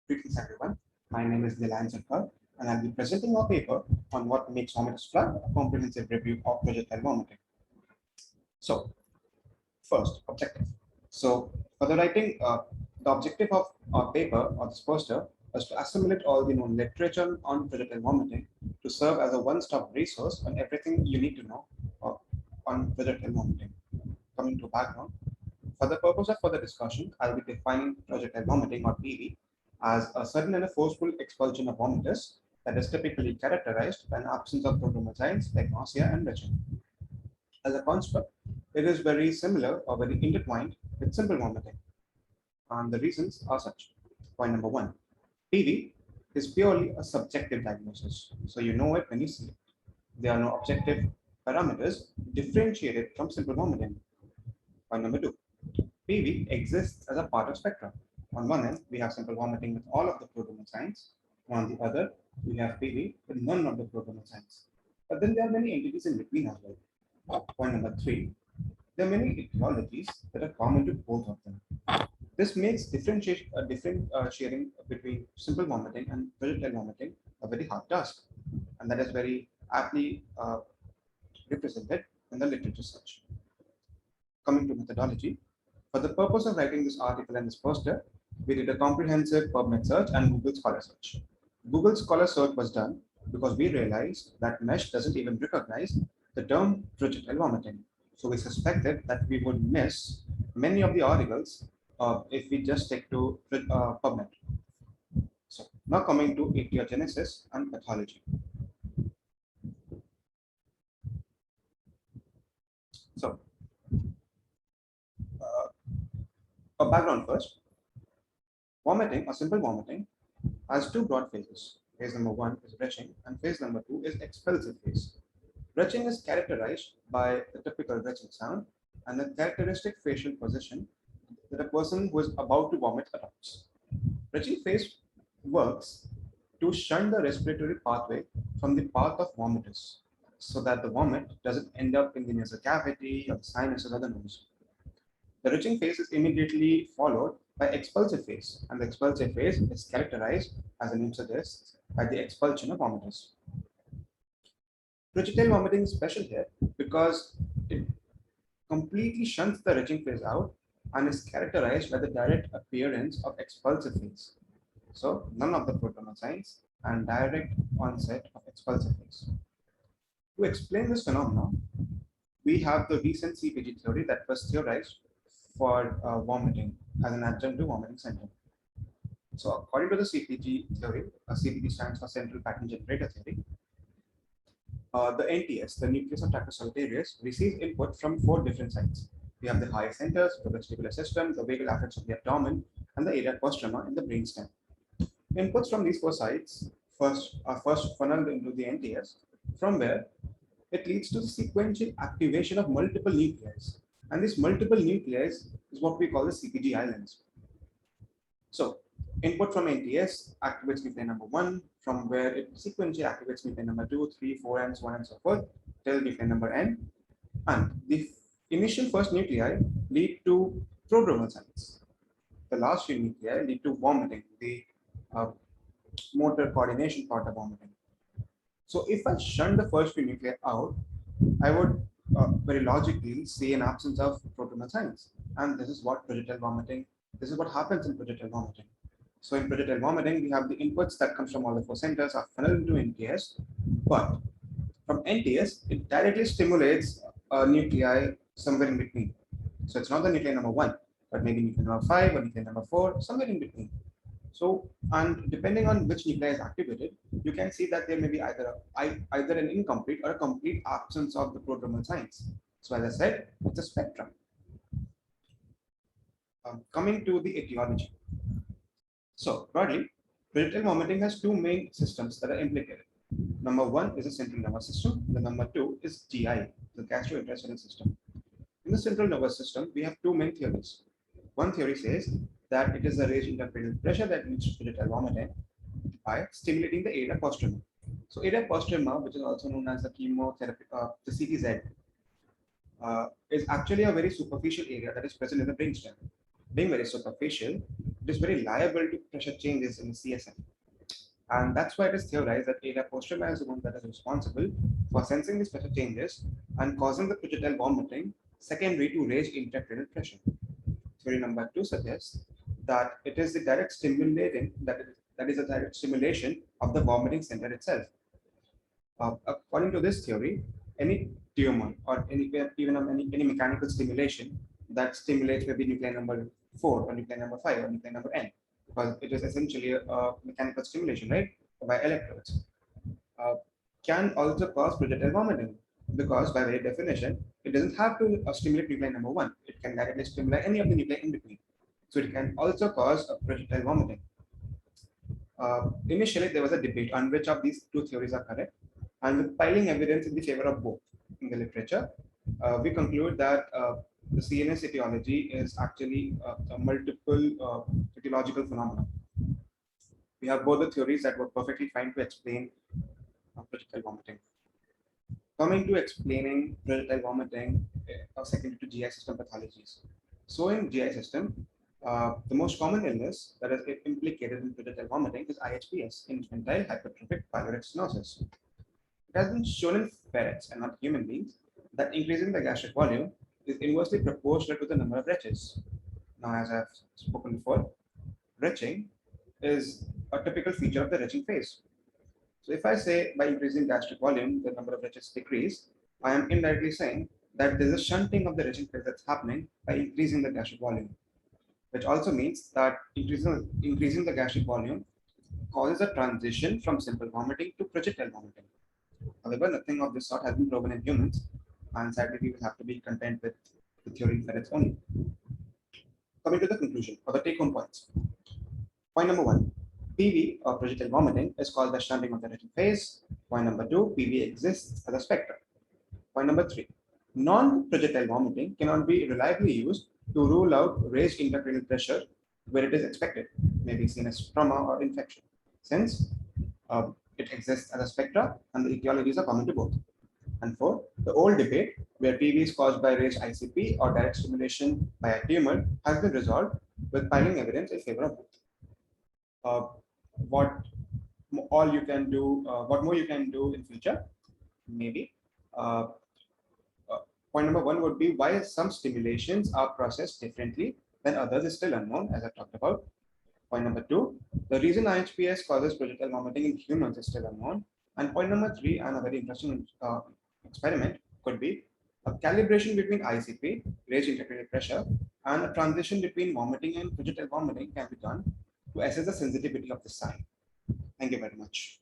Greetings everyone. My name is Nilan Sarkar and I'll be presenting our paper on what makes vomiters flood, a comprehensive review of projectile vomiting. So, first, objective. So, for the writing, the objective of our paper or this poster was to assimilate all the known literature on projectile vomiting to serve as a one-stop resource on everything you need to know on projectile vomiting. Coming to background, for the purpose of further discussion, I'll be defining projectile vomiting or PV as a sudden and a forceful expulsion of vomiters that is typically characterized by an absence of prodromal signs like nausea and retching. As a construct, it is very similar or very intertwined with simple vomiting. And the reasons are such. Point number one, PV is purely a subjective diagnosis. So you know it when you see it. There are no objective parameters differentiated from simple vomiting. Point number two, PV exists as a part of spectrum. On one end, we have simple vomiting with all of the prodromal signs. On the other, we have PV with none of the prodromal signs. But then there are many entities in between as well. Point number three, there are many etiologies that are common to both of them. This makes sharing between simple vomiting and projectile vomiting a very hard task. And that is very aptly represented in the literature search. Coming to methodology, for the purpose of writing this article and this poster, we did a comprehensive PubMed search and Google Scholar search. Google Scholar search was done because we realized that MESH doesn't even recognize the term projectile vomiting. So we suspected that we would miss many of the articles if we just stick to PubMed. So now coming to etiogenesis and pathology. So a background first. Vomiting or simple vomiting has two broad phases. Phase number one is retching and phase number two is expulsive phase. Retching is characterized by the typical retching sound and the characteristic facial position that a person who is about to vomit adopts. Retching phase works to shunt the respiratory pathway from the path of vomitus so that the vomit doesn't end up in the nasal cavity or the sinuses or the nose. The retching phase is immediately followed by expulsive phase, and the expulsive phase is characterized, as the name suggests, by the expulsion of vomiters. Projectile vomiting is special here because it completely shunts the retching phase out and is characterized by the direct appearance of expulsive phase. So none of the prodromal signs and direct onset of expulsive phase. To explain this phenomenon, we have the recent CPG theory that was theorized for vomiting as an adjunct to vomiting syndrome. So according to the CPG theory, CPG stands for Central Pattern Generator Theory, the NTS, the nucleus of tractus solitarius, receives input from four different sites. We have the higher centers, the vestibular system, the vagal affects of the abdomen, and the area postrema in the brainstem. Inputs from these four sites are first funneled into the NTS, from where it leads to the sequential activation of multiple nuclei. And this multiple nuclei is what we call the CPG islands. So input from NTS activates nuclei number 1, from where it sequentially activates nuclei number 2, 3, 4, and so on and so forth till nuclei number n. And the initial first nuclei lead to prodromal signs. The last few nuclei lead to vomiting, the motor coordination part of vomiting. So if I shunt the first few nuclei out, I would very logically see an absence of prodromal signs. And this is what projectile vomiting, this is what happens in projectile vomiting. So in projectile vomiting, we have the inputs that comes from all the four centers are funneled into NTS, but from NTS, it directly stimulates a nuclei somewhere in between. So it's not the nuclei number 1, but maybe nuclei number 5 or nuclei number 4, somewhere in between. So, and depending on which nuclei is activated, you can see that there may be either an incomplete or a complete absence of the prodromal signs. So as I said, it's a spectrum. Coming to the etiology. So broadly, projectile vomiting has two main systems that are implicated. Number 1 is the central nervous system. The number 2 is GI, the gastrointestinal system. In the central nervous system, we have two main theories. One theory says that it is the raised intracranial pressure that leads to projectile vomiting by stimulating the area postrema. So area postrema, which is also known as the chemotherapy, the CTZ, is actually a very superficial area that is present in the brainstem. Being very superficial, it is very liable to pressure changes in the CSM. And that's why it is theorized that area postrema is the one that is responsible for sensing these pressure changes and causing the projectile vomiting secondary to range intracranial pressure. Theory number 2 suggests that it is the direct stimulating, that is a direct stimulation of the vomiting center itself. According to this theory, any tumor or any mechanical stimulation that stimulates maybe nuclei number 4 or nuclei number 5 or nuclei number n, because it is essentially a mechanical stimulation, right, by electrodes, uh, can also cause projectile vomiting, because by very definition, it doesn't have to stimulate nuclei number 1. It can directly stimulate any of the nuclei in between. So it can also cause a projectile vomiting. Initially, there was a debate on which of these two theories are correct, and with piling evidence in the favor of both in the literature, we conclude that the CNS etiology is actually a multiple etiological phenomenon. We have both the theories that were perfectly fine to explain projectile vomiting. Coming to explaining projectile vomiting, secondary to GI system pathologies. So in GI system, the most common illness that is implicated in projectile vomiting is IHPS, infantile hypertrophic pyloric stenosis. It has been shown in ferrets and not human beings that increasing the gastric volume is inversely proportional to the number of retches. Now, as I've spoken before, retching is a typical feature of the retching phase. So if I say by increasing gastric volume, the number of retches decrease, I am indirectly saying that there is a shunting of the retching phase that's happening by increasing the gastric volume, which also means that increasing the gastric volume causes a transition from simple vomiting to projectile vomiting. However, nothing of this sort has been proven in humans, and sadly, we will have to be content with the theory that it's only. Coming to the conclusion or the take-home points. Point number 1, PV or projectile vomiting is called the shunting of the retching phase. Point number 2, PV exists as a spectrum. Point number 3, non-projectile vomiting cannot be reliably used to rule out raised intracranial pressure where it is expected, maybe seen as trauma or infection, since it exists as a spectra and the etiologies are common to both. And 4, the old debate where PV is caused by raised ICP or direct stimulation by a tumor has been resolved with piling evidence in favor of both. What all you can do, what more you can do in future, maybe. Uh, Point number 1 would be why some stimulations are processed differently than others is still unknown, as I talked about. Point number 2, the reason IHPS causes projectile vomiting in humans is still unknown. And point number 3, and a very interesting experiment could be a calibration between ICP, raised intracranial pressure, and a transition between vomiting and projectile vomiting can be done to assess the sensitivity of the sign. Thank you very much.